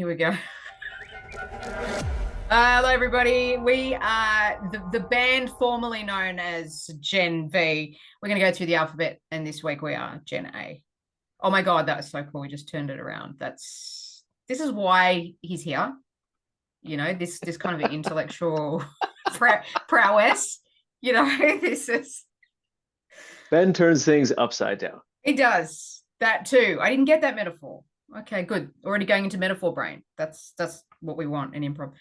Here we go. Hello, everybody. We are the band formerly known as Gen V. We're going to go through the alphabet, and this week we are Gen A. Oh my God, that was so cool. We just turned it around. This is why he's here. You know, this kind of intellectual prowess. You know, this is. Ben turns things upside down. He does that too. I didn't get that metaphor. Okay, good. Already going into metaphor brain. That's what we want in improv.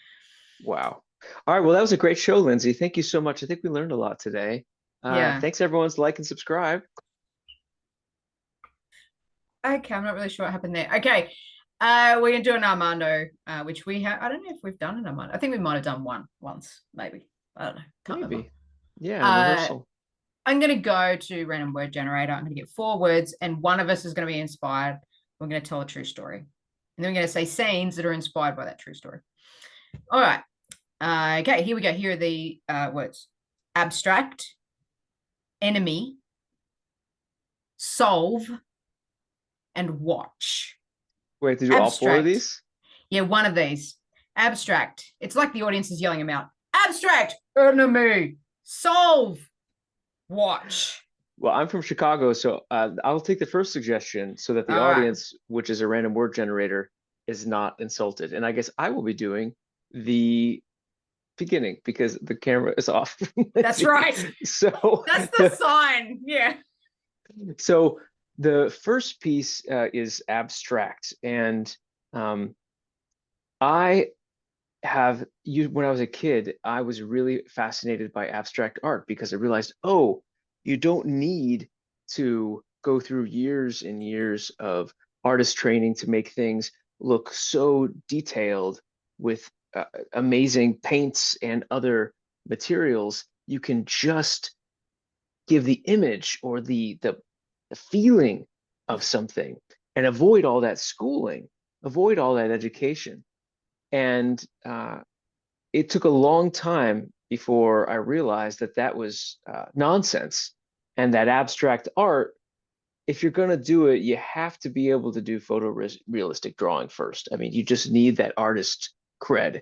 Wow. All right. Well, that was a great show, Lindsay. Thank you so much. I think we learned a lot today. Yeah. Thanks, everyone. Like and subscribe. Okay, I'm not really sure what happened there. Okay. We're gonna do an Armando, which we have. I don't know if we've done an Armando. I think we might have done one once, maybe. I don't know. Can't remember. Maybe. Yeah, in a Uh, rehearsal. I'm gonna go to random word generator. I'm gonna get 4 words, and one of us is gonna be inspired. We're gonna tell a true story, and then we're gonna say scenes that are inspired by that true story. All right. Okay, here we go. Here are the words: abstract, enemy, solve, and watch. We have to do all four of Abstract. these? Yeah, one of these. Abstract. It's like the audience is yelling them out. Abstract, enemy, solve, watch. Well, I'm from Chicago, so I'll take the first suggestion so that the All right. audience, which is a random word generator, is not insulted. And I guess I will be doing the beginning because the camera is off. That's right. So That's the sign. Yeah. So the first piece is abstract, and I have you when I was a kid, I was really fascinated by abstract art because I realized, oh, you don't need to go through years and years of artist training to make things look so detailed with amazing paints and other materials. You can just give the image or the feeling of something and avoid all that schooling, avoid all that education. And it took a long time before I realized that that was nonsense and that abstract art, if you're going to do it, you have to be able to do photorealistic drawing first. I mean, you just need that artist cred.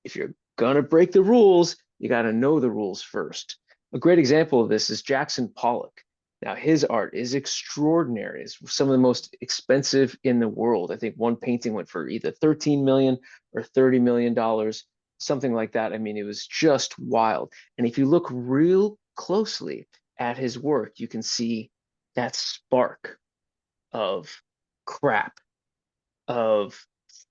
If you're going to break the rules, you got to know the rules first. A great example of this is Jackson Pollock. Now, his art is extraordinary. It's some of the most expensive in the world. I think one painting went for either 13 million or 30 million dollars, something like that. I mean, it was just wild. And if you look real closely at his work, you can see that spark of crap, of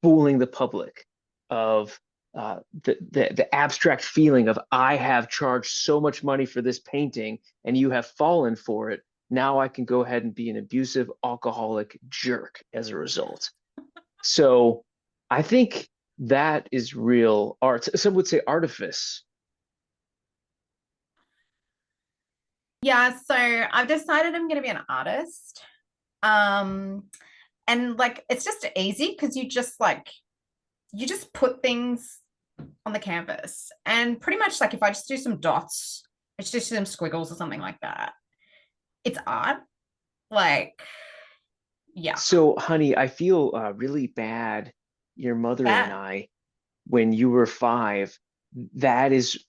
fooling the public, of the abstract feeling of I have charged so much money for this painting and you have fallen for it. Now I can go ahead and be an abusive alcoholic jerk as a result. So I think that is real art. Some would say artifice. Yeah, so I've decided I'm going to be an artist. Um, and like it's just easy because you just put things on the canvas. And pretty much like if I just do some dots, it's just some squiggles or something like that. It's art. Like, yeah. So, honey, I feel really bad. Your mother and That I, when you were 5, that is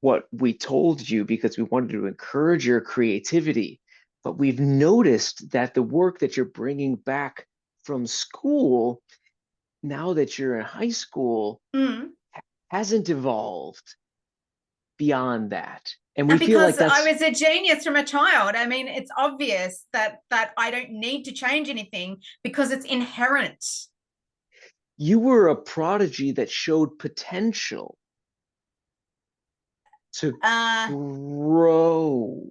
what we told you because we wanted to encourage your creativity. But we've noticed that the work that you're bringing back from school, now that you're in high school, mm. hasn't evolved beyond that. And we And feel like because I that's, was a genius from a child, I mean, it's obvious that I don't need to change anything because it's inherent. you were a prodigy that showed potential to Uh, grow.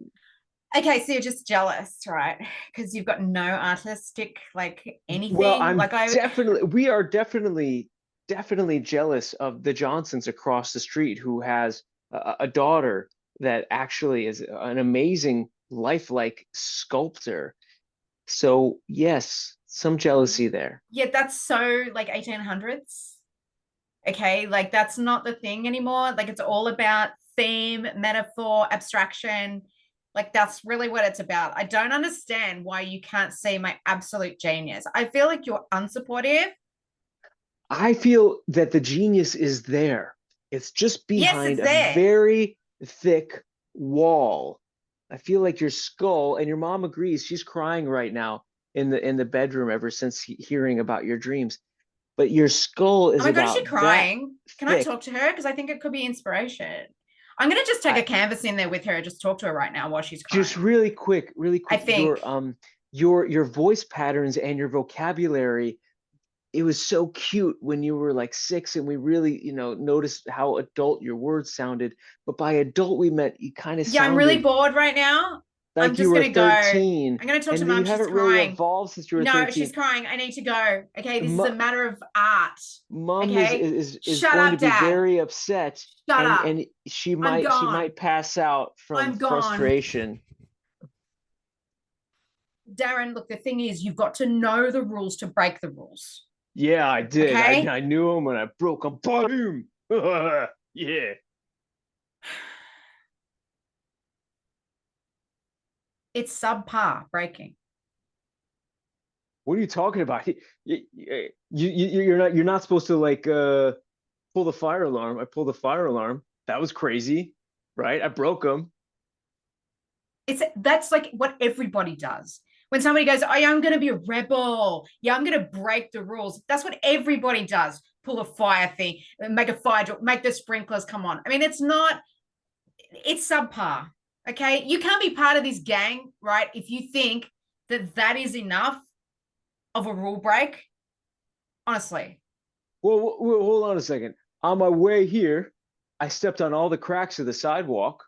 okay, so you're just jealous, right? Because you've got no artistic like Well, anything. Like I we are definitely jealous of the Johnsons across the street who has a daughter that actually is an amazing lifelike sculptor. So yes, some jealousy there. yeah, that's so like 1800s. Okay, like that's not the thing anymore. Like it's all about theme, metaphor, abstraction. Like that's really what it's about. I don't understand why you can't see my absolute genius. I feel like you're unsupportive. I feel that the genius is there. It's just Yes, behind it's a there. very thick wall. I feel like your skull, and your mom agrees. She's crying right now in the bedroom ever since hearing about your dreams. But your skull Oh is my God, is she about that crying? Can I talk thick. to her? Because I think it could be inspiration. I'm going to just take I a canvas in there with her and just talk to her right now while she's just crying. really I quick, think, your voice patterns and your vocabulary, it was so cute when you were like 6 and we really, noticed how adult your words sounded. But by adult, we meant you kind of yeah, I'm really sounded bored right now. I'm like you just were going to go. 13, I'm going to talk to and you mom. She's haven't really crying. evolved since you were No, she's 13. crying. I need to go. Okay, this is a Mo- matter of art. Mom is, Okay, is is shut going to up, be dad. very upset, Shut and up. and she I'm might she gone. might pass out from I'm gone. frustration. Darren, look, the thing is, you've got to know the rules to break the rules. Yeah, I did. Okay? I knew him when I broke him. Boom. Yeah. It's subpar breaking. What are you talking about? You're not supposed to like pull the fire alarm. I pulled the fire alarm. That was crazy, right? I broke them. That's like what everybody does. When somebody goes, oh, yeah, I'm going to be a rebel. Yeah, I'm going to break the rules. That's what everybody does. Pull a fire thing, make a fire drill, make the sprinklers come on. I mean, it's subpar. Okay. You can't be part of this gang, right? If you think that that is enough of a rule break, honestly. Well, hold on a second. On my way here, I stepped on all the cracks of the sidewalk.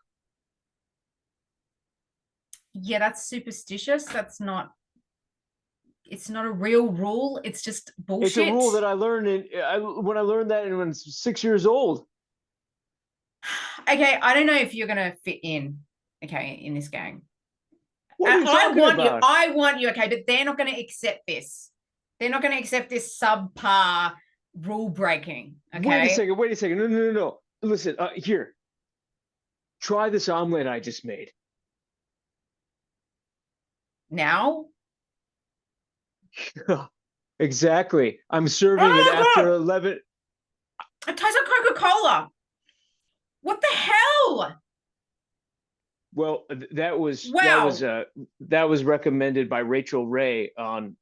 Yeah, that's superstitious. It's not a real rule. It's just It's a bullshit. rule that I learned when I learned that when I was 6 years old. Okay, I don't know if you're gonna fit in, okay, in this gang. What are you I talking want you, about? I want you, okay, but they're not gonna accept this. They're not gonna accept this subpar rule breaking. Wait a Okay. second. Wait a second. No. Listen, here. Try this omelet I just made. Now. Exactly. I'm serving it Oh my after god! 11. It tastes like Coca-Cola. What the hell? Well, Wow. that was recommended by Rachel Ray on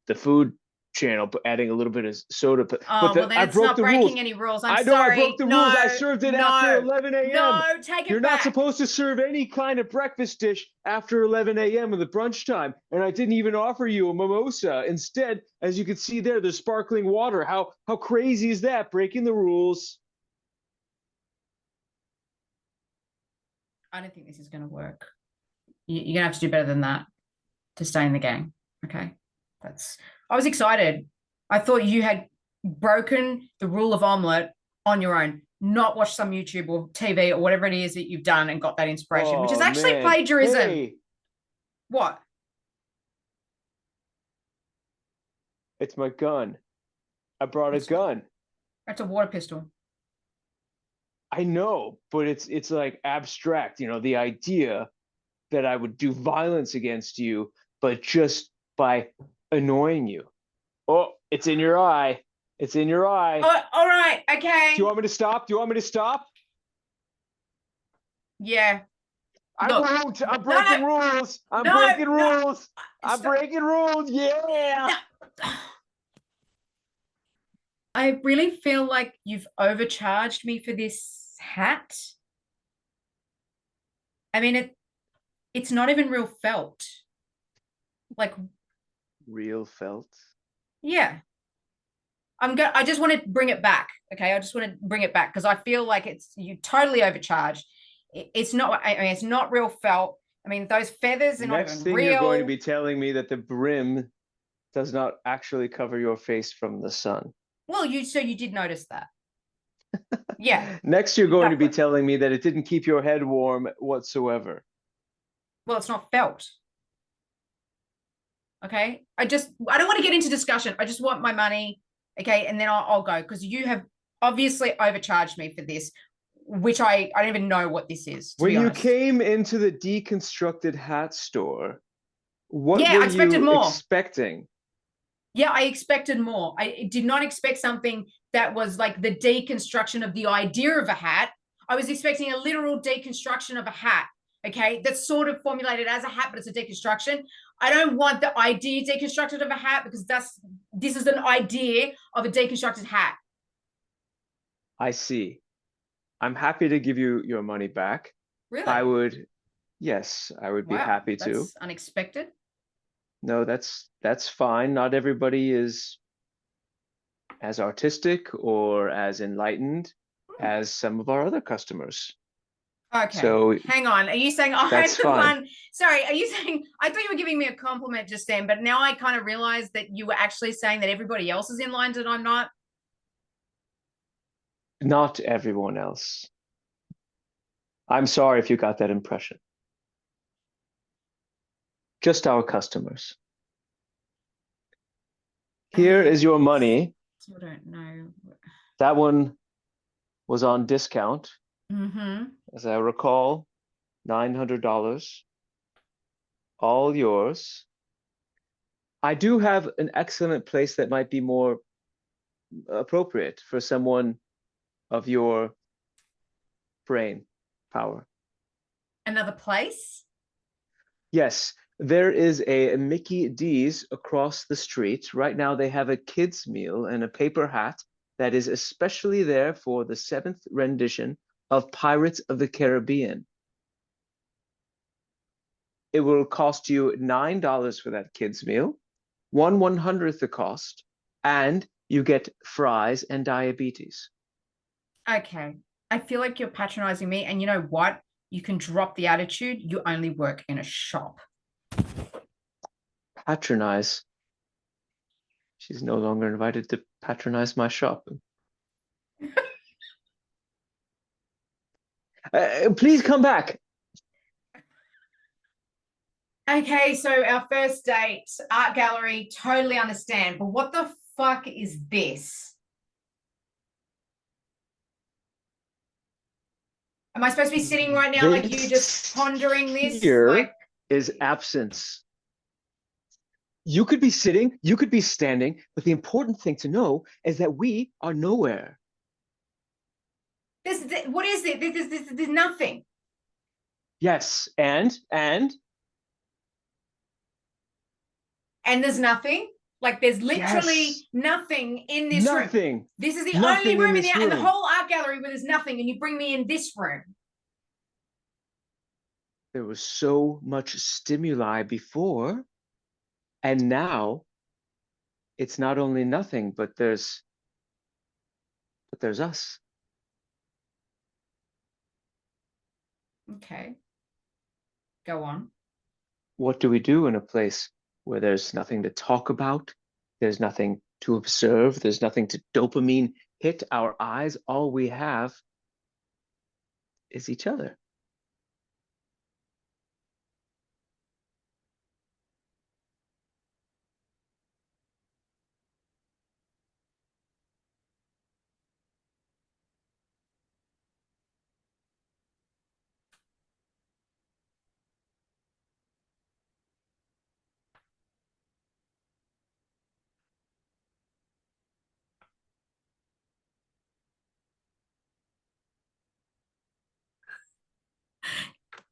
the Food Channel, but adding a little bit of soda. But Oh, well, then I it's broke not the rules. breaking any rules. I'm I know I broke sorry. the rules. I No, served it after no, 11 a.m. no, take You're it not back. supposed to serve any kind of breakfast dish after 11 a.m. in the brunch time. And I didn't even offer you a mimosa. Instead, as you can see there, there's sparkling water. How crazy is that? Breaking the rules. I don't think this is going to work. You're going to have to do better than that to stay in the game. Okay. I was excited. I thought you had broken the rule of omelette on your own, not watched some YouTube or TV or whatever it is that you've done and got that inspiration, which is Oh actually man. plagiarism. Hey, What? it's my gun. I brought a It's gun. That's a water pistol. I know, but it's like abstract, the idea that I would do violence against you, but just by annoying you. Oh, it's in your eye. It's in your eye. Oh, all right. Do you Okay. want me to stop? Do you want me to stop? Yeah. I Look. won't. I'm No, breaking rules. I'm no, breaking no. rules. I'm Stop. breaking rules. Yeah. No. I really feel like you've overcharged me for this hat. I mean, it's not even real felt. Like, Real felt. yeah. I just want to bring it back. Okay. I just want to bring it back because I feel like you totally overcharged. It's not, I mean, it's not real felt. I mean, those feathers are not Next even thing you're going to real. be telling me that the brim does not actually cover your face from the sun. Well, so you did notice that. Yeah. Next, you're going to be Exactly. telling me that it didn't keep your head warm whatsoever. Well, it's not felt. Okay. I don't want to get into discussion. I just want my money. Okay. And then I'll go because you have obviously overcharged me for this, which I don't even know what this is, to When be you honest. came into the deconstructed hat store, what Yeah, were I expected you more. expecting? Yeah, I expected more. I did not expect something that was like the deconstruction of the idea of a hat. I was expecting a literal deconstruction of a hat, okay, that's sort of formulated as a hat, but it's a deconstruction. I don't want the idea deconstructed of a hat because this is an idea of a deconstructed hat. I see. I'm happy to give you your money back. I Really? would, yes, I would be Wow, happy to. that's unexpected. No, that's fine. Not everybody is as artistic or as enlightened as some of our other customers. Okay, So hang on. Are you saying I'm that's the fine. one? Sorry, are you saying I thought you were giving me a compliment just then, but now I kind of realized that you were actually saying that everybody else is in line and I'm not? Not everyone else. I'm sorry if you got that impression. Just our customers. Here I is your money. still don't know. That one was on discount, Mm-hmm. as I recall, $900. All yours. I do have an excellent place that might be more appropriate for someone of your brain power. Another place? Yes, there is a Mickey D's across the street. Right now, they have a kids' meal and a paper hat that is especially there for the seventh rendition of Pirates of the Caribbean. It will cost you $9 for that kids' meal, 1/100th the cost, and you get fries and diabetes. Okay. I feel like you're patronizing me. And you know what? You can drop the attitude. You only work in a shop. Patronize. She's no longer invited to patronize my shop. Please come back. Okay, so our first date, art gallery, totally understand. But what the fuck is this? Am I supposed to be sitting right now like you just This pondering this? here Like, is absence. You could be sitting, you could be standing, but the important thing to know is that we are nowhere. what is it? There's nothing. Yes, And there's nothing. Like there's yes, literally nothing in this room. nothing, This is the only nothing in room in this the room. whole art gallery where there's nothing, and you bring me in this room. There was so much stimuli before, and now it's not only nothing, but there's us. Okay, go on. What do we do in a place where there's nothing to talk about? There's nothing to observe. There's nothing to dopamine hit our eyes. All we have is each other.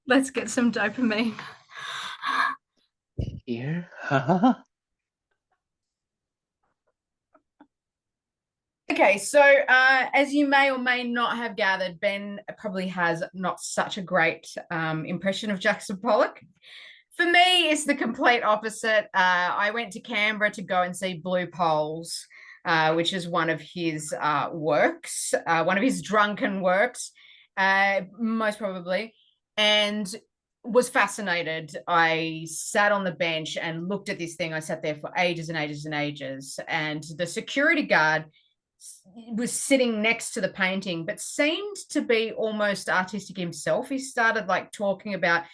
Let's get some dopamine. Here? Okay, so as you may or may not have gathered, Ben probably has not such a great impression of Jackson Pollock. For me, it's the complete opposite. I went to Canberra to go and see Blue Poles, which is one of his works, one of his drunken works, most probably, and was fascinated. I sat on the bench and looked at this thing. I sat there for ages and ages and ages, and the security guard was sitting next to the painting, but seemed to be almost artistic himself. He started like talking about,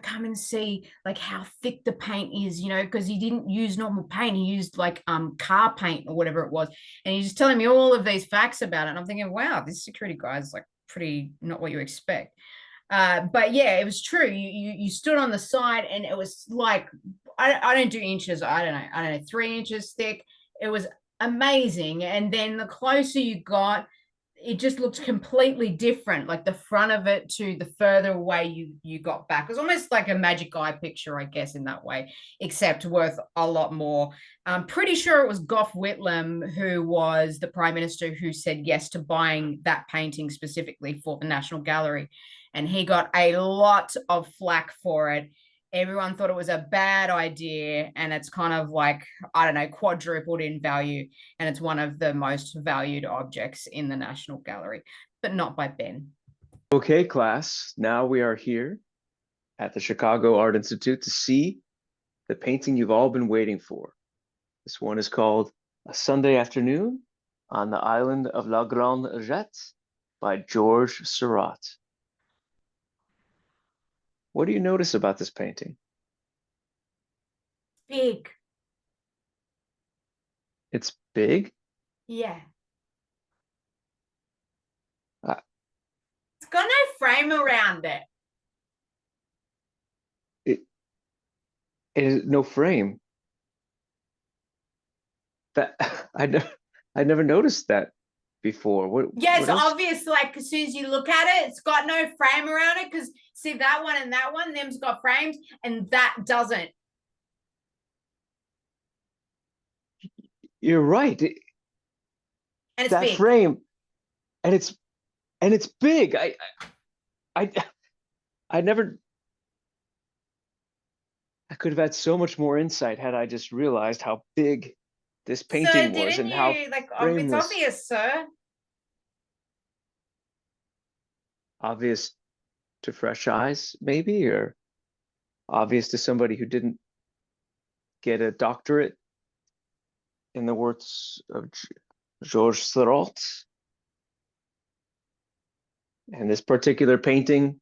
come and see like how thick the paint is, because he didn't use normal paint. He used like car paint or whatever it was. And he's just telling me all of these facts about it. And I'm thinking, wow, this security guy is like pretty not what you expect. But yeah, it was true. You stood on the side and it was like I don't do inches. I don't know, 3 inches thick. It was amazing. And then the closer you got, it just looked completely different, like the front of it to the further away you got back. It was almost like a magic eye picture, I guess, in that way, except worth a lot more. I'm pretty sure it was Gough Whitlam, who was the prime minister, who said yes to buying that painting specifically for the National Gallery, and he got a lot of flack for it. Everyone thought it was a bad idea, and it's kind of like, I don't know, quadrupled in value, and it's one of the most valued objects in the National Gallery, but not by Ben. Okay, class. Now we are here at the Chicago Art Institute to see the painting you've all been waiting for. This one is called A Sunday Afternoon on the Island of La Grande Jatte by Georges Seurat. What do you notice about this painting? Big. It's big? Yeah. Uh, It's got no frame around it. it is no frame. That I never noticed that before. Yeah, what it's else? obvious, like as soon as you look at it, it's got no frame around it, because see that one and that one, them's got frames, and that doesn't. You're right. And it's That big. frame, and it's big. I I never I could have had so much more insight had I just realized how big this painting Sir, was didn't and how you, like, it's frameless. obvious, sir. Obvious to fresh eyes, maybe, or obvious to somebody who didn't get a doctorate in the words of Georges Seurat. And this particular painting,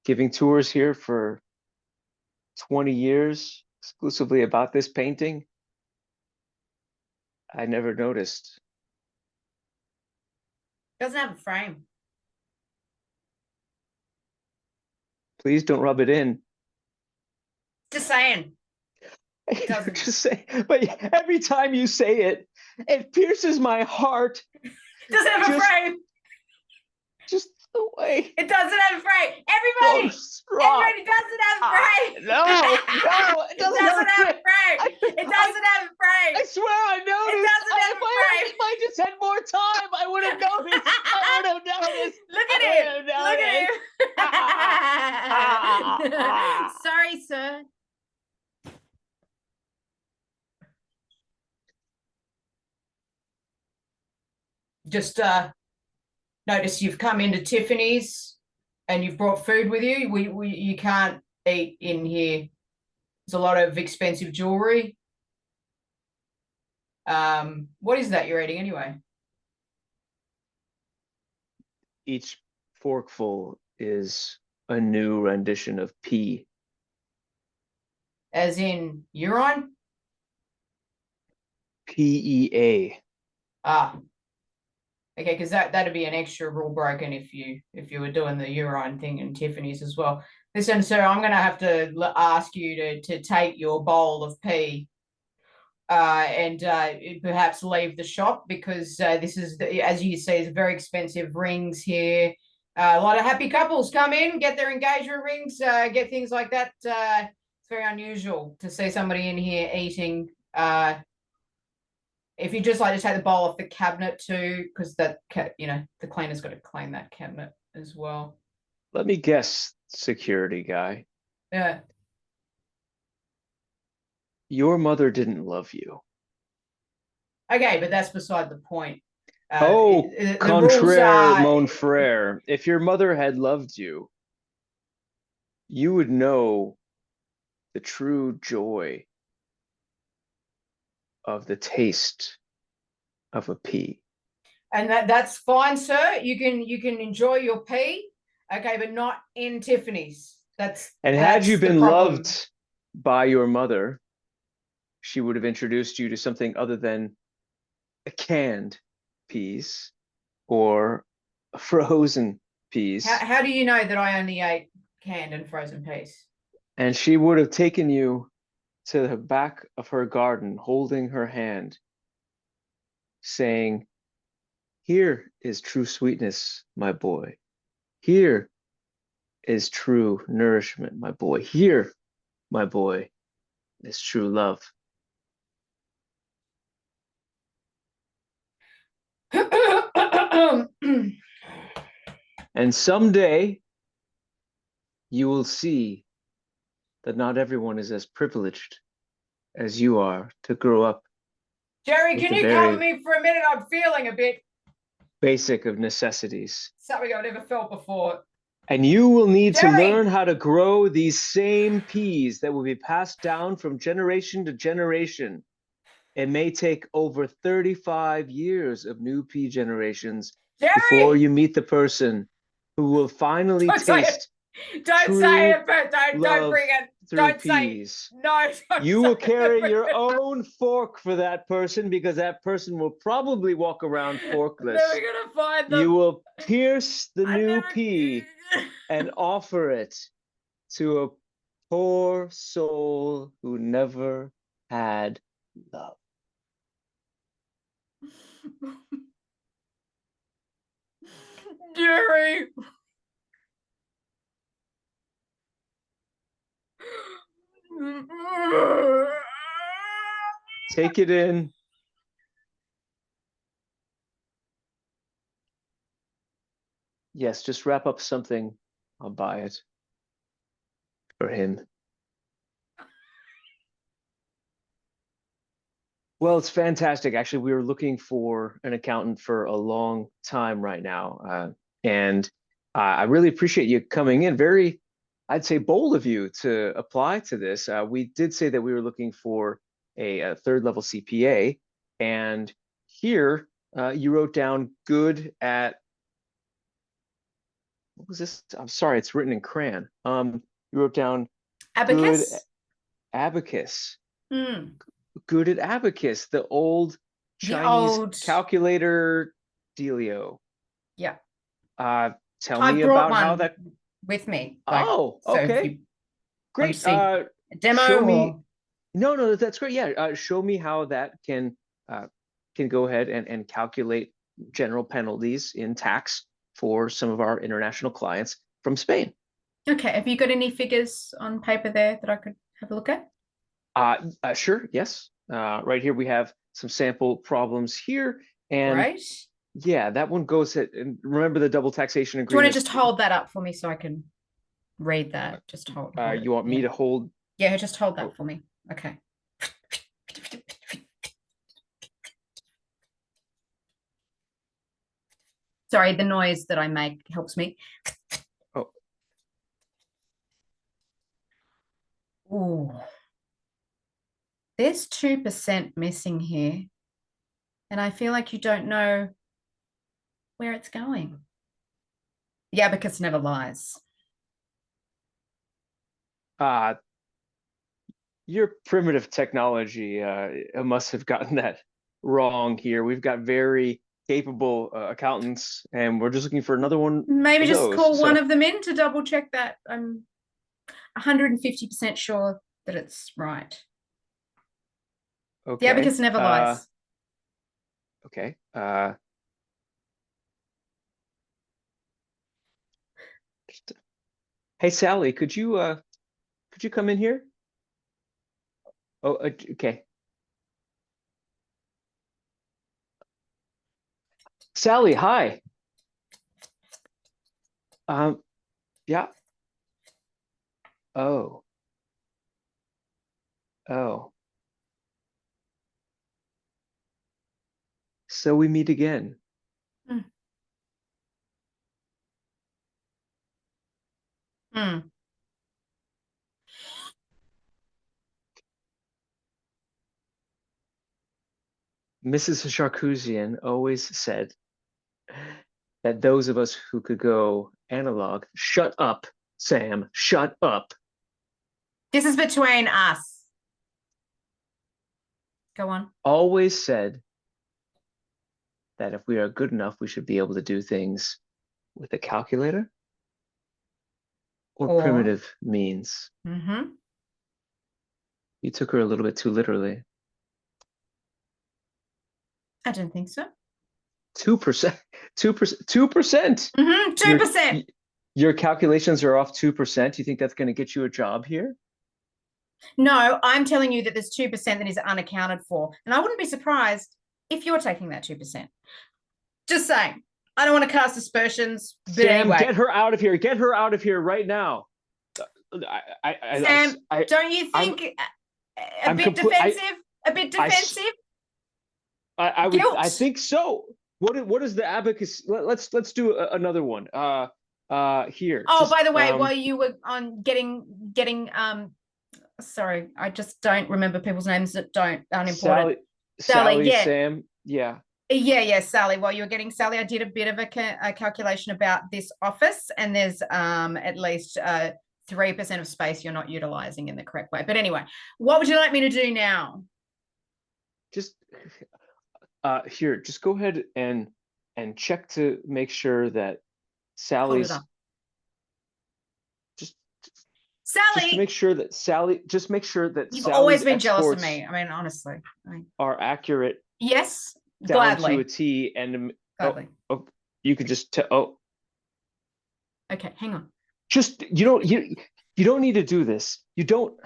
giving tours here for 20 years exclusively about this painting, I never noticed. Doesn't have a frame. Please don't rub it in. Just saying. You're just saying, but every time you say it, it pierces my heart. Doesn't have a frame. Just the way. It doesn't have a frame. Everybody doesn't have a frame. No, it doesn't have a frame. It doesn't have a frame. I swear I noticed. It doesn't have a frame. If I just had more time, I would have noticed. I would have noticed. Look at him. Look at him. Sorry, sir. Just notice you've come into Tiffany's and you've brought food with you. You can't eat in here. There's a lot of expensive jewelry. What is that you're eating anyway? Each forkful is a new rendition of pea. As in urine? PEA. Ah. Okay, because that'd be an extra rule broken if you were doing the urine thing in Tiffany's as well. Listen, sir, I'm going to have to ask you to take your bowl of pee and perhaps leave the shop, because this is, as you see, is very expensive rings here. A lot of happy couples come in, get their engagement rings, get things like that. It's very unusual to see somebody in here eating. If you just like to take the bowl off the cabinet too, because that, the cleaner's got to clean that cabinet as well. Let me guess, security guy. Yeah. Your mother didn't love you. Okay, but that's beside the point. Contraire, mon frere. If your mother had loved you, you would know the true joy of the taste of a pea. And that's fine, sir. You can enjoy your pea, okay, but not in Tiffany's. Had you been loved by your mother, she would have introduced you to something other than canned peas or frozen peas. How do you know that I only ate canned and frozen peas? And she would have taken you to the back of her garden, holding her hand, saying, "Here is true sweetness, my boy. Here is true nourishment, my boy. Here, my boy, is true love." And someday you will see that not everyone is as privileged as you are to grow up Jerry, with can the you cover very me for a minute? I'm feeling a bit basic of necessities. something I've never felt before. And you will need to Jerry! learn how to grow these same peas that will be passed down from generation to generation. It may take over 35 years of new pea generations before Jerry! you meet the person who will finally Don't say it. taste Don't say true it, but don't love bring it. through Don't say peas. no. Don't You say will carry it. your own fork for that person because that person will probably walk around I'm forkless. never gonna find them. You will pierce the I'm new never... pea and offer it to a poor soul who never had love. Jerry. Take it in. Yes, just wrap up something. I'll buy it for him. Well, it's fantastic. Actually, we were looking for an accountant for a long time right now. And I really appreciate you coming in. Very, I'd say, bold of you to apply to this. We did say that we were looking for a third level CPA. And here you wrote down good at, what was this? I'm sorry, it's written in crayon. You wrote down good Abacus. abacus. Mm. Good at abacus, the old The Chinese old calculator dealio. Yeah. Tell I've me brought about how one that. with me. Like, Oh, so if okay, you want to great. see a demo Show me. or No, that's great. Yeah, show me how that can go ahead and calculate general penalties in tax for some of our international clients from Spain. okay, have you got any figures on paper there that I could have a look at? Sure, yes. Right here we have some sample problems here, and Great. yeah, that one goes at, and remember the double taxation Do you want to agreement. just hold that up for me so I can read that? Just hold it. You want me to hold? Yeah, just hold that Oh. for me. Okay. Sorry, the noise that I make helps me. Oh, Ooh. There's 2% missing here. And I feel like you don't know where it's going. The abacus never lies. your primitive technology must have gotten that wrong here. We've got very capable accountants, and we're just looking for another one Maybe of just those. call So, one of them in to double check that. I'm 150% sure that it's right. okay. The abacus never lies. Okay. Hey, Sally, could you come in here? Oh, okay. Sally, hi. Yeah. Oh. Oh. So we meet again. Mm. Mm. Mrs. Charcusian always said that those of us who could go analog, shut up, Sam, shut up. This is between us. Go on. Always said that if we are good enough, we should be able to do things with a calculator or primitive means. Mm-hmm. You took her a little bit too literally. I don't think so. 2%, 2%, 2%. 2%. Your calculations are off 2%. You think that's going to get you a job here? No, I'm telling you that there's 2% that is unaccounted for. And I wouldn't be surprised if you're taking that 2%. Just saying. I don't want to cast aspersions, but Sam, anyway. get her out of here. Get her out of here right now. Sam, don't you think a bit defensive? A bit defensive? I think so. What is the abacus? Let's do another one. Here. Oh, just, by the way, while you were on getting sorry, I just don't remember people's names that aren't important. Sally, yeah. Sam, yeah. Yeah, Sally. While you were getting Sally, I did a bit of a calculation about this office, and there's at least 3% of space you're not utilizing in the correct way. But anyway, what would you like me to do now? Just here, just go ahead and check to make sure that Sally's Sally, just to make sure that Sally, you've Sally's always been jealous of me. I mean, honestly, are accurate. Yes, down gladly. to a T, and gladly. You could just tell. Okay, hang on. Just you don't need to do this. You don't.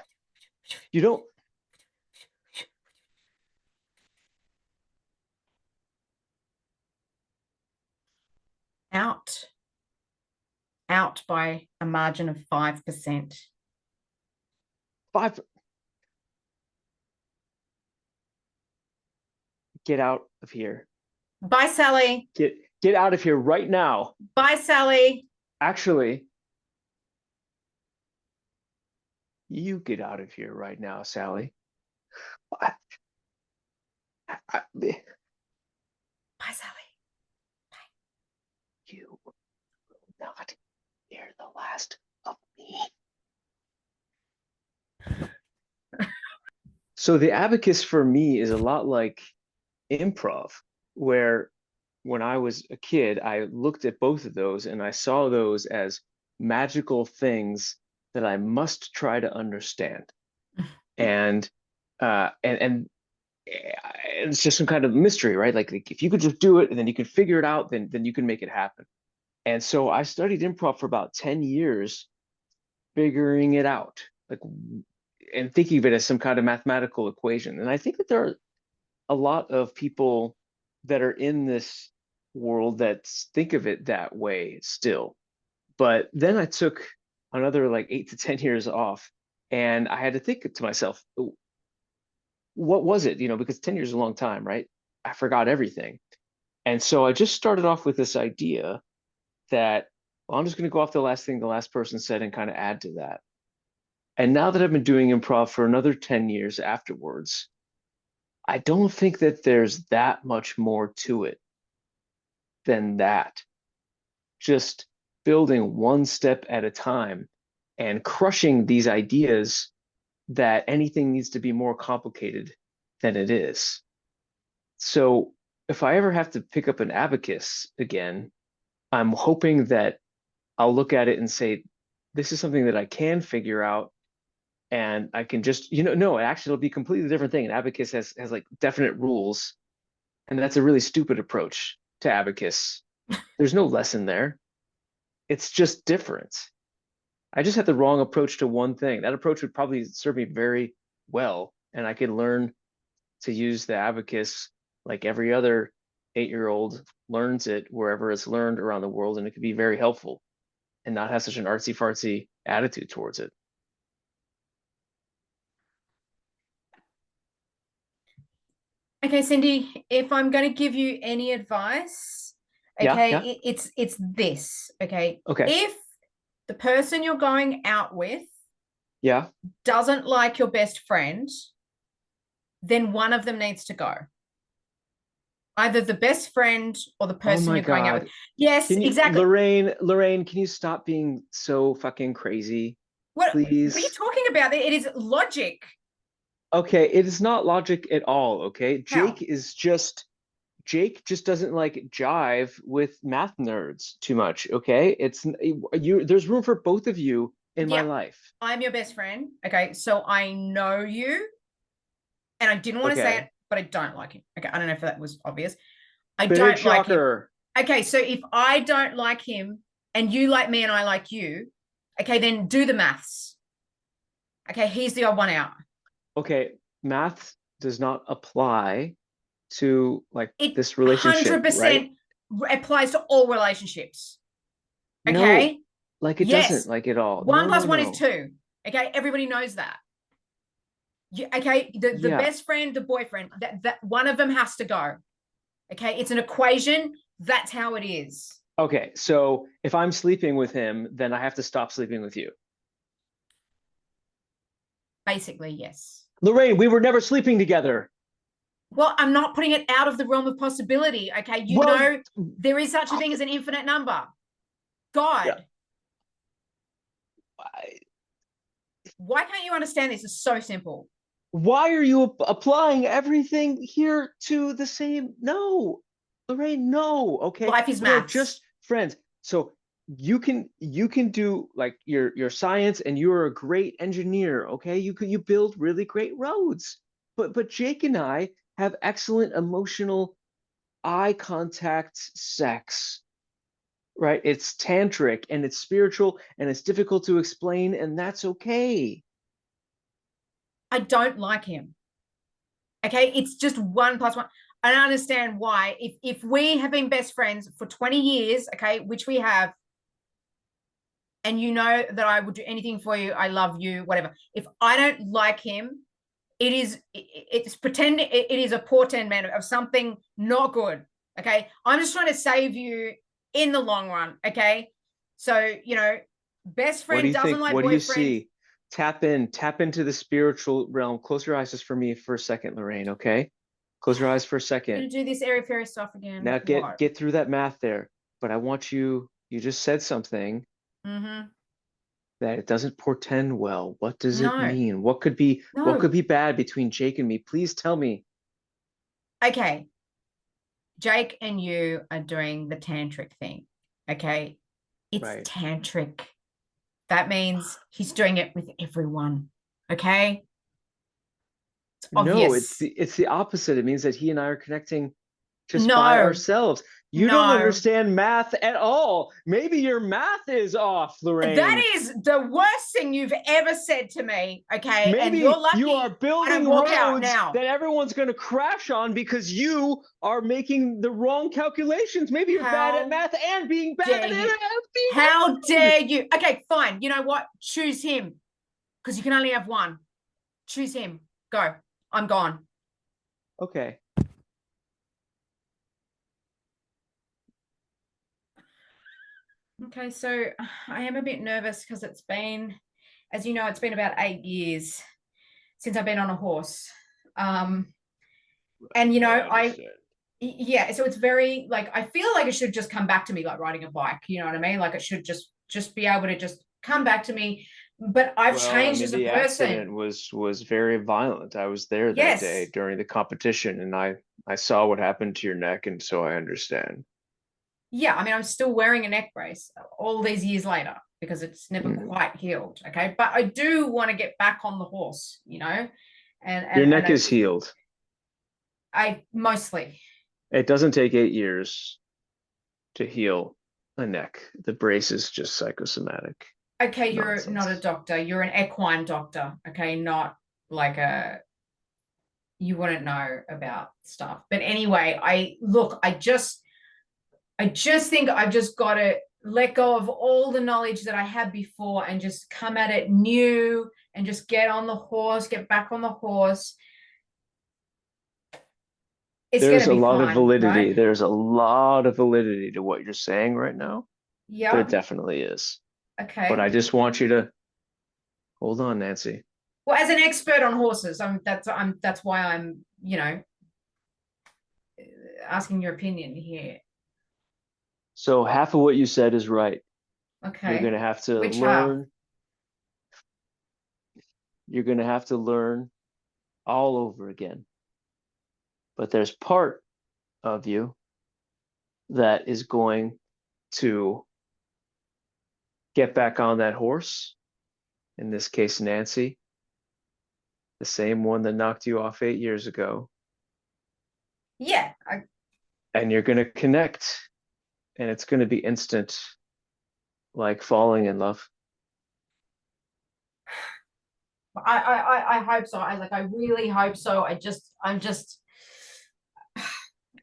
Out by a margin of 5%. 5. Get out of here. Bye, Sally. Get out of here right now. Bye, Sally. Actually, you get out of here right now, Sally. Bye, Sally. Bye. You will not hear the last of me. So the abacus for me is a lot like improv, where when I was a kid, I looked at both of those and I saw those as magical things that I must try to understand. And it's just some kind of mystery, right? Like if you could just do it and then you can figure it out, then you can make it happen. And so I studied improv for about 10 years, figuring it out, like, and thinking of it as some kind of mathematical equation. And I think that there are a lot of people that are in this world that think of it that way still. But then I took another like 8 to 10 years off, and I had to think to myself, what was it? Because 10 years is a long time, right? I forgot everything. And so I just started off with this idea that, well, I'm just going to go off the last thing the last person said and kind of add to that. And now that I've been doing improv for another 10 years afterwards, I don't think that there's that much more to it than that. Just building one step at a time and crushing these ideas that anything needs to be more complicated than it is. So if I ever have to pick up an abacus again, I'm hoping that I'll look at it and say, this is something that I can figure out, and I can just, no, actually it'll be a completely different thing. An abacus has like definite rules, and that's a really stupid approach to abacus. There's no lesson there. It's just different. I just had the wrong approach to one thing. That approach would probably serve me very well, and I could learn to use the abacus like every other 8-year-old learns it wherever it's learned around the world, and it could be very helpful and not have such an artsy-fartsy attitude towards it. Okay, Cindy, if I'm going to give you any advice, okay, yeah. It's this, okay? Okay. If the person you're going out with doesn't like your best friend, then one of them needs to go. Either the best friend or the person you're going out with. Yes, exactly. Lorraine, can you stop being so fucking crazy? Please. What are you talking about? It is logic. Okay, it is not logic at all, okay? How? Jake just doesn't like jive with math nerds too much, okay? There's room for both of you in my Yeah, life. I'm your best friend. Okay, so I know you, and I didn't want to say it, Okay. but I don't like him. Okay, I don't know if that was obvious. I Big don't like him. shocker. Okay, so if I don't like him and you like me and I like you, okay, then do the maths. Okay, he's the odd one out. Okay, math does not apply to like It this relationship, right? 100% applies to all relationships. No, Okay, like it doesn't yes, like it all. one No, plus no, one is no. two. Okay, everybody knows that. Okay, the Yeah. best friend, the boyfriend, that one of them has to go. Okay, it's an equation. That's how it is. Okay, so if I'm sleeping with him, then I have to stop sleeping with you. Basically, yes. Lorraine, we were never sleeping together. Well, I'm not putting it out of the realm of possibility. Okay, you Well, know there is such a thing as an infinite number. yeah, God, I- why can't you understand this? It's so simple. why are you applying everything here to the same? No, Lorraine, no. Okay, Life is we are maths. just friends. So you can do like your science, and you are a great engineer. Okay, you build really great roads. But Jake and I have excellent emotional eye contact sex. Right? It's tantric and it's spiritual and it's difficult to explain, and that's okay. I don't like him. Okay, it's just one plus one. I don't understand why. If we have been best friends for 20 years, okay, which we have, and you know that I would do anything for you, I love you, whatever. If I don't like him, it's pretending it is a portend man of something not good. Okay, I'm just trying to save you in the long run. Okay, so best What do friend you doesn't think? like What do you boyfriend. see? Tap into the spiritual realm. Close your eyes just for me for a second, Lorraine, okay? Close your eyes for a You're second. gonna do this airy fairy stuff again. Now What? get through that math there. But I want you just said something Mm-hmm. that it doesn't portend well. What does it No, mean? What could no. be bad between Jake and me? Please tell me. Okay, Jake and you are doing the tantric thing. Okay, it's Right. tantric. That means he's doing it with everyone. Okay, it's No, obvious. it's the opposite. It means that he and I are connecting just by No, ourselves. You don't no. understand math at all. Maybe your math is off, Lorraine. That is the worst thing you've ever said to me. Okay, and you're Maybe you are lucky I don't building walk out roads now. that everyone's going to crash on because you are making the wrong calculations. Maybe you're bad at How math and being bad dare at you? being How married. dare you? Okay, fine. You know what? Choose him because you can only have one. Choose him. Go. I'm gone. Okay. Okay, so I am a bit nervous because it's been, as you know, it's been about 8 years since I've been on a horse. And No, I I understand. yeah, so it's very like I feel like it should just come back to me like riding a bike, you know what I mean? Like it should just be able to just come back to me. But I've Well, I changed mean, as a the person. accident was very violent. I was there that day Yes. during the competition, and I saw what happened to your neck, and so I understand. Yeah, I mean, I'm still wearing a neck brace all these years later because it's never Mhm. quite healed. Okay. But I do want to get back on the horse, and Your and neck I is healed. I mostly. It doesn't take 8 years to heal a neck. The brace is just psychosomatic Okay, you're not a nonsense. doctor. You're an equine doctor. Okay, not like you wouldn't know about stuff. But anyway, I just think I've just got to let go of all the knowledge that I had before and just come at it new and just get on the horse, get back on the horse. It's going There's to a be lot of fine, validity. right? There's a lot of validity to what you're saying right now. There Yep. definitely is. But I Okay. just want you to hold on, Nancy. Well, as an expert on horses, that's why I'm, asking your opinion here. So half of what you said is right. You're going Okay. to have to Which half? learn. You're going to have to learn all over again. But there's part of you that is going to get back on that horse in this case, Nancy, the same one that knocked you off 8 years ago. Yeah. And you're going to connect, and it's going to be instant, like falling in love. I hope so. I really hope so. I'm just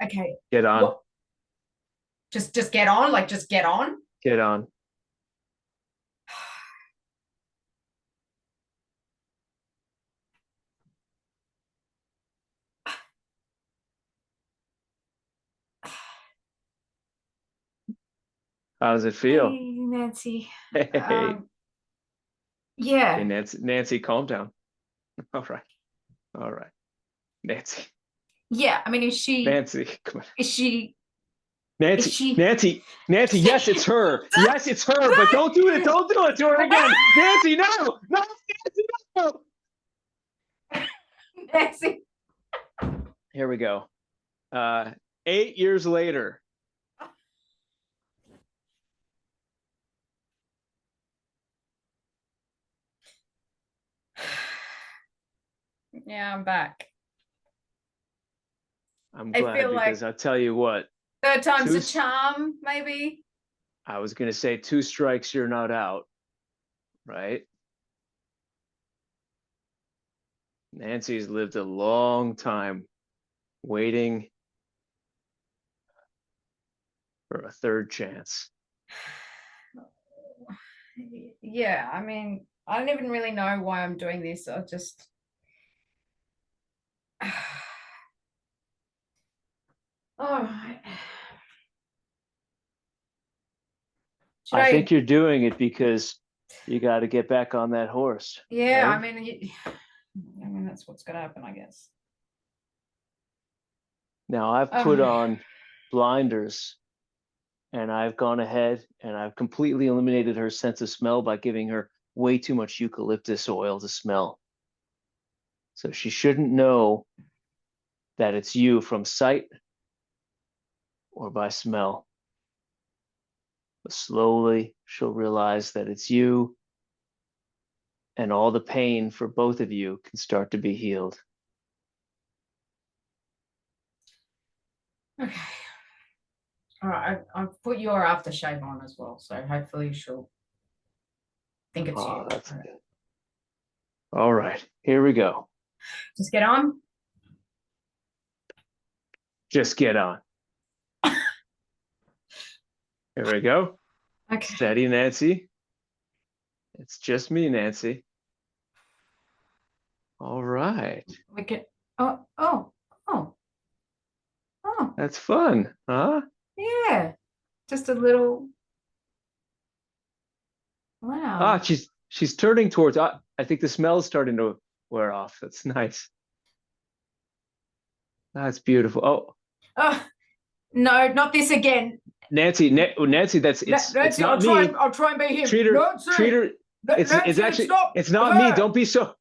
okay. Get on. What? Just get on, like just get on. Get on. How does it feel? Hey, Nancy. Hey, Yeah. hey, Nancy, calm down. All right. All right. Nancy. Yeah. I mean, Nancy, come on. is she Nancy, yes, it's her. Yes, it's her, but don't do it. Don't do it to her again. Nancy, no. No, Nancy, no. Nancy. Here we go. 8 years later. Yeah, I'm back. I'm I glad feel because like I'll tell you what. third time's a charm, maybe. I was going to say 2 strikes, you're not out, right? Nancy's lived a long time waiting for a third chance. Yeah, I mean, I don't even really know why I'm doing this. I just all right. I think you're doing it because you got to get back on that horse. Yeah, right? I mean that's what's gonna happen, I guess. Now I've put on blinders and I've gone ahead and I've completely eliminated her sense of smell by giving her way too much eucalyptus oil to smell. So she shouldn't know that it's you from sight or by smell. But slowly she'll realize that it's you, and all the pain for both of you can start to be healed. Okay. All right, I've put your aftershave on as well, so hopefully she'll think it's you. That's good. All right, here we go. Just get on. Just get on. Here we go. Okay. Steady, Nancy. It's just me, Nancy. All right. We can. Oh. That's fun, huh? Yeah. Just a little. Wow. Ah, she's turning towards. I think the smell is starting to wear off. That's nice. That's beautiful. Oh no, not this again. Nancy, Nancy, it's not me. I'll try and be him. Treat her. It's actually stop. it's not me. Don't be so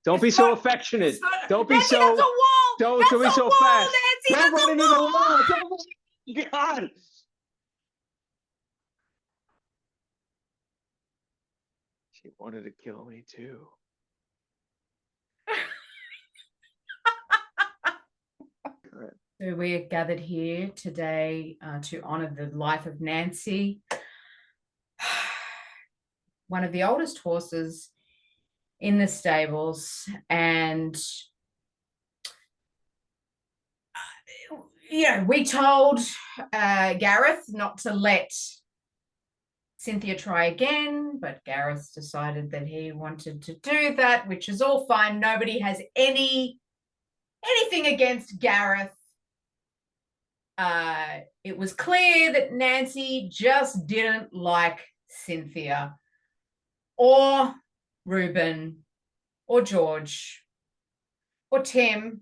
affectionate. Don't be Nancy, so. That's a wall. Don't That's be a so wall, fast. Nancy, Don't that's run a into the wall. wall. God. She wanted to kill me too. So we are gathered here today to honor the life of Nancy, one of the oldest horses in the stables, and we told Gareth not to let Cynthia try again, but Gareth decided that he wanted to do that, which is all fine. Nobody has anything against Gareth. It was clear that Nancy just didn't like Cynthia or Ruben or George or Tim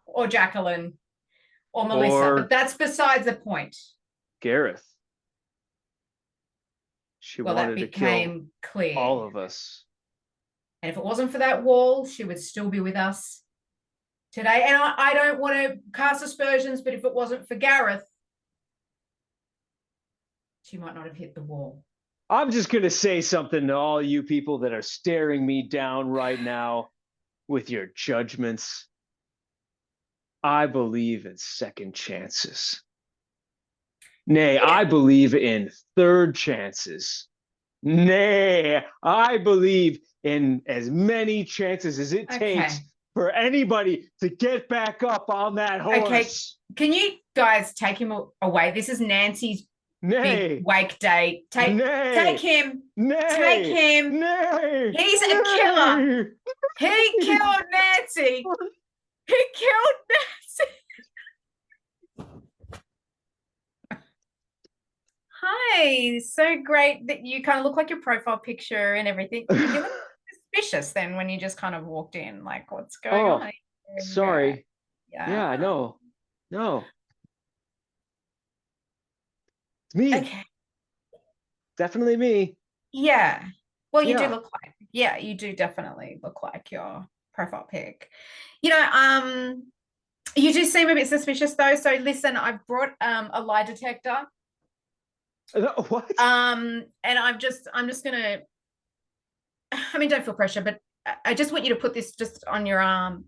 or Jacqueline or Melissa, but that's besides the point. Gareth. She wanted to kill clear. All of us. And if it wasn't for that wall, she would still be with us today. And I don't want to cast aspersions, but if it wasn't for Gareth, she might not have hit the wall. I'm just going to say something to all you people that are staring me down right now with your judgments. I believe in second chances. Nay, Yeah. I believe in third chances. Nay, I believe in as many chances as it takes Okay. for anybody to get back up on that Okay. horse. Can you guys take him away? This is Nancy's big Nay, wake day. Take nay, him. Take nay, him. nay, He's a killer. nay. He killed Nancy. He killed Nancy. Hi. So great that you kind of look like your profile picture and everything. You look suspicious then when you just kind of walked in. Like, what's going Oh, on? sorry. Yeah, Yeah. no, no. It's me. Okay. Definitely me. Yeah. Well, Yeah. you do definitely look like your profile pic. You do seem a bit suspicious though. So listen, I've brought a lie detector. What? And I'm just gonna, I mean, don't feel pressure, but I just want you to put this just on your arm,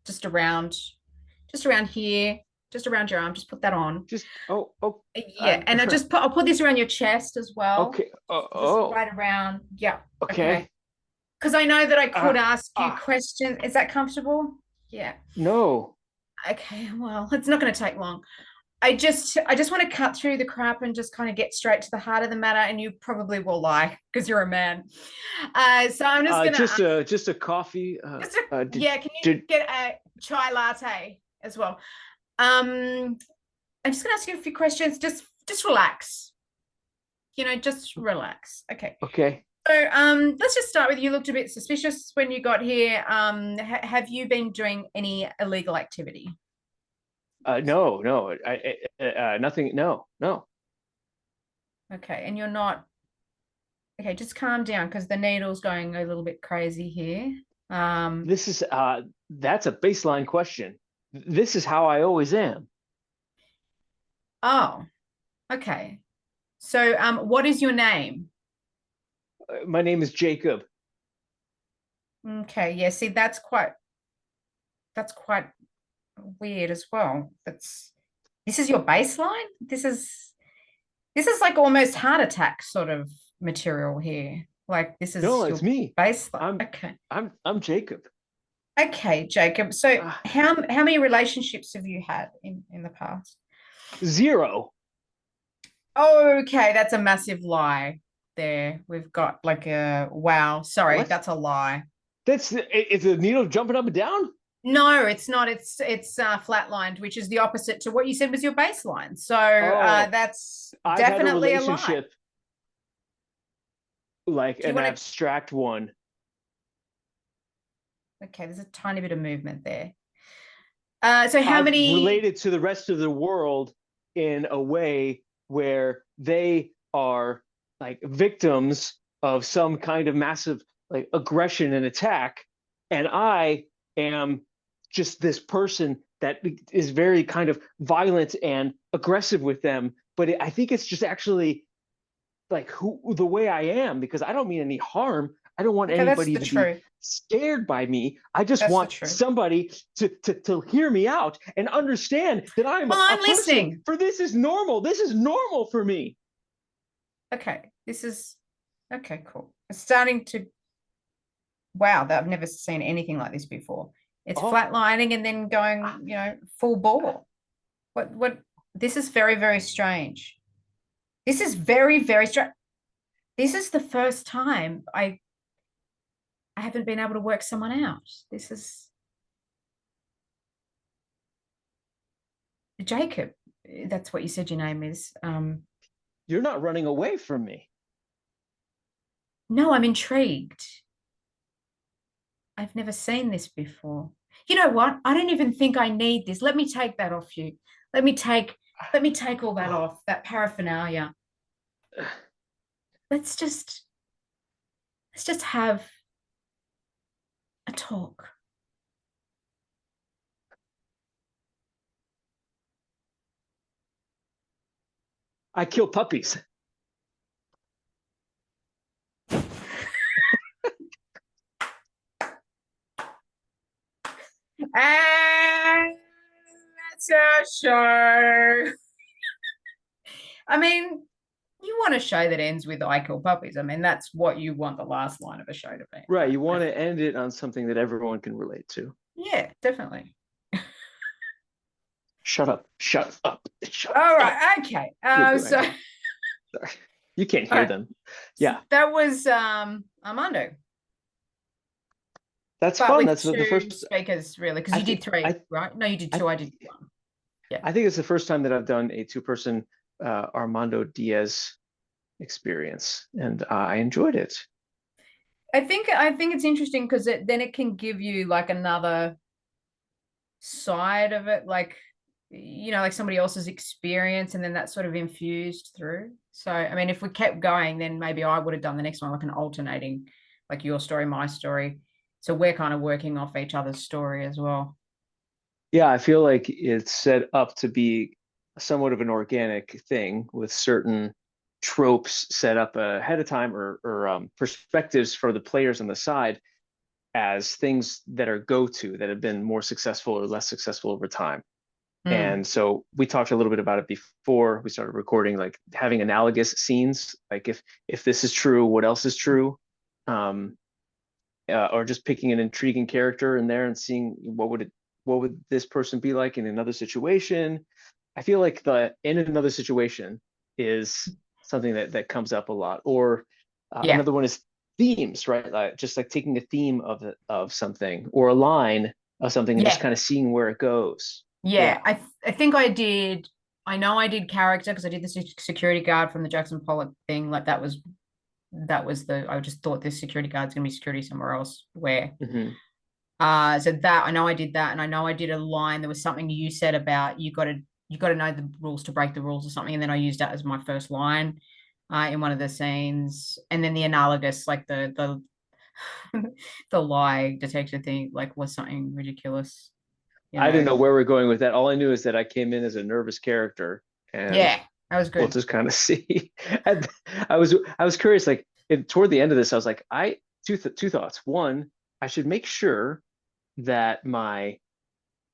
just around, just around here, just around your arm. Just put that on. Oh, Yeah, and I'll put this around your chest as well. okay. Just right around. Yeah. Okay. Okay. Because I know that I could Ah, ask you ah, questions. Is that comfortable? Yeah. no. Okay. Well, it's not going to take long. I just want to cut through the crap and just kind of get straight to the heart of the matter. And you probably will lie because you're a man. So I'm just gonna Just a coffee. yeah. Can you Did get a chai latte as well? I'm just gonna ask you a few questions. Just relax. Just relax. Okay. Okay. So let's just start with, you looked a bit suspicious when you got here. Have you been doing any illegal activity? No, no. Nothing. No, no. Okay, and you're not. Okay, just calm down because the needle's going a little bit crazy here. Um, This is That's a baseline question. This is how I always am. oh, okay. So what is your name? My name is Jacob. Okay, yeah, see, that's quite weird as well. This is your baseline? This is like almost heart attack sort of material here. Like this No, is it's your me. baseline. I'm Okay. I'm Jacob. Okay, Jacob. So Ah, how many relationships have you had in the past? zero. Okay, that's a massive lie there. We've got like a wow. Sorry, What? that's a lie. It's a needle jumping up and down? No, it's not. It's flatlined, which is the opposite to what you said was your baseline. So Oh, that's I've had a definitely a lie. relationship, like Do you an want to? abstract one. Okay, there's a tiny bit of movement there. So how I've many? related to the rest of the world in a way where they are like victims of some kind of massive like aggression and attack, and I am just this person that is very kind of violent and aggressive with them. But I think it's just actually like who the way I am, because I don't mean any harm. I don't want Okay, that's anybody the to be truth. scared by me. I just That's the want truth. somebody to hear me out and understand that I'm Well, a I'm person. listening. For this is normal. This is normal for me. Okay, this is okay. Cool. It's starting to. Wow, that I've never seen anything like this before. It's Oh, flatlining and then going, full bore. What? This is very, very strange. This is very, very strange. This is the first time I haven't been able to work someone out. This is Jacob. That's what you said your name is. you're not running away from me. No, I'm intrigued. I've never seen this before. You know what? I don't even think I need this. Let me take that off you. Let me take let me take all that off, that paraphernalia. Let's just let's just have a talk. I kill puppies. And that's our show. I mean, you want a show that ends with I kill puppies. I mean, that's what you want the last line of a show to be. Right. You want to end it on something that everyone can relate to. Yeah, definitely. Shut up. Shut up. Shut All up. right. Okay. So Sorry. You can't hear them. Yeah. that was Armando. That's But fun. with That's the two first. speakers, really, because I you did think three, right? No, you did two. I did one. Yeah. I think it's the first time that I've done a two-person Armando Diaz experience, and I enjoyed it. I think it's interesting because then it can give you like another side of it, like like somebody else's experience, and then that's sort of infused through. So I mean, if we kept going, then maybe I would have done the next one like an alternating, like your story, my story. So we're kind of working off each other's story as well. Yeah, I feel like it's set up to be somewhat of an organic thing with certain tropes set up ahead of time or perspectives for the players on the side as things that are go-to that have been more successful or less successful over time. Mm. And so we talked a little bit about it before we started recording, like having analogous scenes, like if this is true, what else is true? Um, or just picking an intriguing character in there and seeing what would this person be like in another situation. I feel like the in another situation is something that comes up a lot. Or Yeah. another one is themes, right? Just like taking a theme of something or a line of something and just Yeah. kind of seeing where it goes. Yeah. Yeah. I think I know I did character because I did the security guard from the Jackson Pollock thing. Like that was I just thought this security guard's gonna be security somewhere else. Where Mm-hmm. so that I know I did that, and I know I did a line. There was something you said about you got to know the rules to break the rules or something, and then I used that as my first line in one of the scenes. And then the analogous, like the the lie detector thing, like was something ridiculous, you I didn't know. know where we're going with that. All I knew is that I came in as a nervous character, and Yeah, that was we'll good. just kind of see. And I was curious, like toward the end of this, I was like, two thoughts. One, I should make sure that my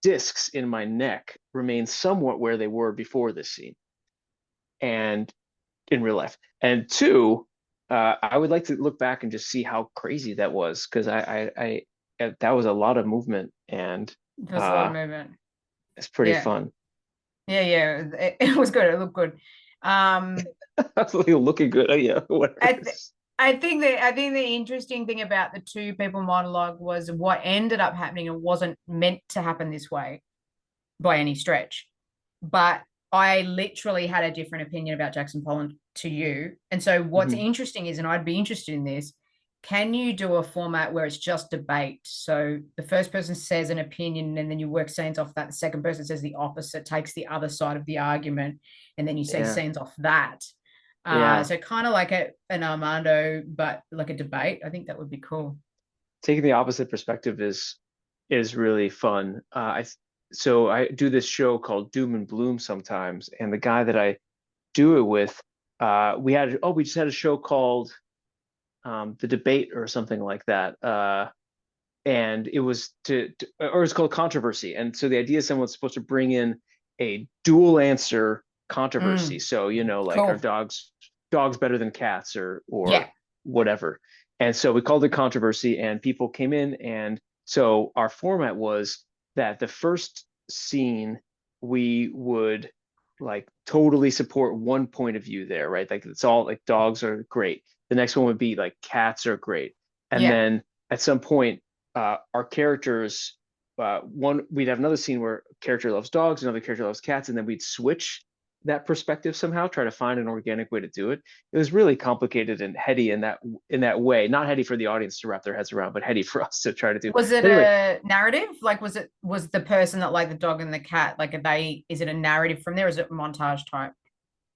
discs in my neck remain somewhat where they were before this scene and in real life. And two, I would like to look back and just see how crazy that was because that was a lot of movement and There was a lot of uh, movement. it's pretty Yeah, fun. yeah. It was good. It looked good. Um, Absolutely looking good. Oh, yeah, I whatever. th I think the interesting thing about the two people monologue was what ended up happening. It wasn't meant to happen this way by any stretch, but I literally had a different opinion about Jackson Pollock to you. And so what's Mhm. interesting is, and I'd be interested in this, can you do a format where it's just debate? So the first person says an opinion and then you work scenes off that. The second person says the opposite, takes the other side of the argument, and then you say Yeah, scenes off that. yeah. So kind of like an Armando, but like a debate. I think that would be cool. Taking the opposite perspective is really fun. So I do this show called Doom and Bloom sometimes, and the guy that I do it with, we just had a show called The Debate or something like that. And it was or it's called Controversy. And so the idea is someone's supposed to bring in a dual answer controversy. Mm, So, like are cool. dogs better than cats or Yeah. whatever. And so we called it Controversy and people came in. And so our format was that the first scene we would like totally support one point of view there, right? Like it's all like dogs are great. The next one would be like cats are great. And Yeah. then at some point our characters we'd have another scene where a character loves dogs, another character loves cats, and then we'd switch that perspective somehow, try to find an organic way to do it. It was really complicated and heady in that way. Not heady for the audience to wrap their heads around, but heady for us to try to do. Was it But anyway, a narrative? Like, was the person that liked the dog and the cat, like, is it a narrative from there? Or is it montage type?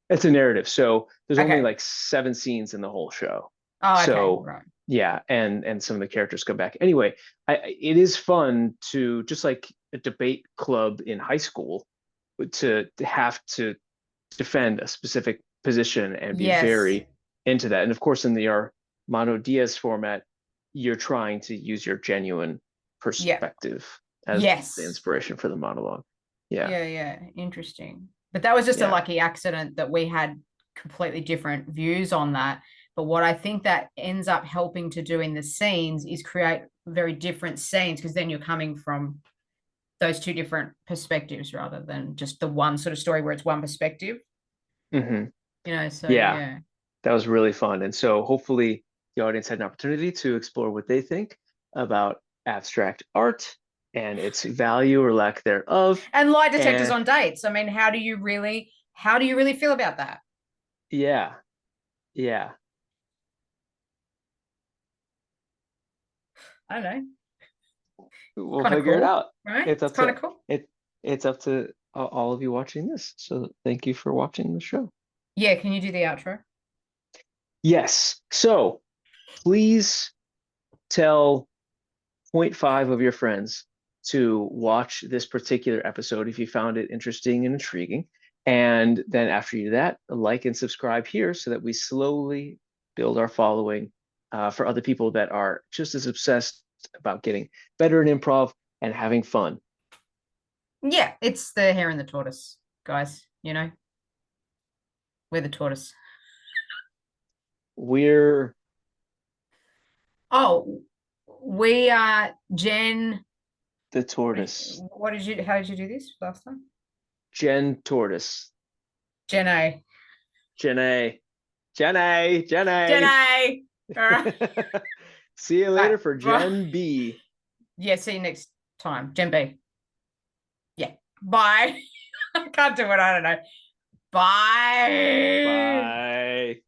it's a narrative. So there's only Okay. like 7 scenes in the whole show. Oh, okay. So Right. yeah, and some of the characters come back. Anyway, it is fun to just like a debate club in high school to have to defend a specific position and be Yes. very into that. And of course, in the Armando Diaz format, you're trying to use your genuine Yeah. perspective. as the Yes. inspiration for the monologue. Yeah. Yeah. Interesting. But that was just a Yeah. lucky accident that we had completely different views on that. But what I think that ends up helping to do in the scenes is create very different scenes, because then you're coming from those two different perspectives rather than just the one sort of story where it's one perspective, Hmm. so Yeah. yeah. That was really fun. And so hopefully the audience had an opportunity to explore what they think about abstract art and its value or lack thereof. And lie detectors And on dates. I mean, how do you really feel about that? yeah, yeah. I don't know. We'll Kind of figure it cool, out. right? It's It's up kind to of cool. it's up to all of you watching this. So thank you for watching the show. Yeah, can you do the outro? Yes. So please tell point 0.5 of your friends to watch this particular episode if you found it interesting and intriguing. And then after you do that, like and subscribe here so that we slowly build our following for other people that are just as obsessed about getting better in improv and having fun. Yeah, it's the hare and the tortoise, guys. We're the tortoise. We're Oh, we are Jen. the tortoise. How did you do this last time? Jen Tortoise. Jen A. Jen A. Jen A. Jen Jen A. A. All right. See you All later right. for Well, Jen B. yeah, see you next time. Jen B. Yeah. Bye. I can't do it. I don't know. Bye. Bye.